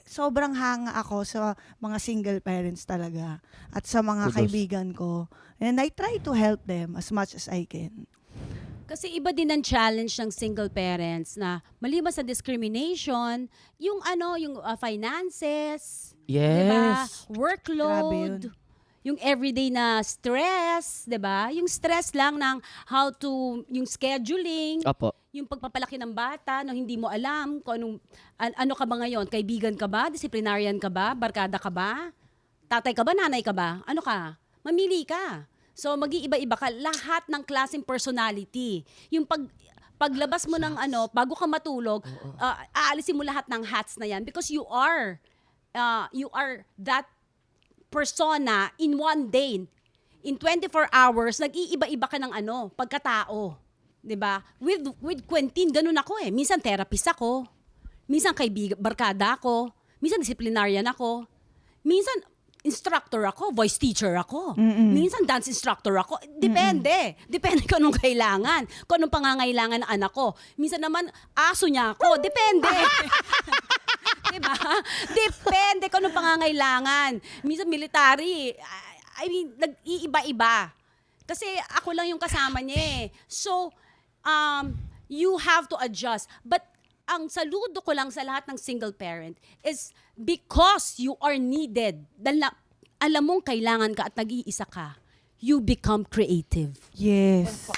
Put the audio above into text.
sobrang hanga ako sa mga single parents talaga at sa mga Kudos. kaibigan ko. And I try to help them as much as I can. Kasi iba din ang challenge ng single parents na maliban sa discrimination, yung finances, 'di ba? Yes. Grabe Workload, yun. yung everyday na stress, 'di ba? Yung stress lang ng yung scheduling, Opo. yung pagpapalaki ng bata no hindi mo alam kung ano ka ba ngayon, kaibigan ka ba, disciplinarian ka ba, barkada ka ba, tatay ka ba, nanay ka ba, ano ka? Mamili ka. So mag-iiba-iba ka lahat ng klaseng personality. Yung paglabas mo ng bago ka matulog, aalisin mo lahat ng hats na yan because you are that persona in one day. In 24 hours, nag-iiba-iba ka ng pagkatao. 'Di ba? With Quentin, ganun ako eh. Minsan therapist ako. Minsan kaibigan, barkada ako. Minsan disciplinarian ako. Minsan instructor ako, voice teacher ako. Minsan dance instructor ako. Depende. Depende kung anong kailangan. Kung anong pangangailangan ng anak ko. Minsan naman, aso niya ako. Depende. Diba? Depende kung anong pangangailangan. Minsan military. I mean, nag-iiba-iba. Kasi ako lang yung kasama niya eh. So, you have to adjust. But ang saludo ko lang sa lahat ng single parent is because you are needed, dahil alam mong kailangan ka at nag-iisa ka, you become creative. Yes.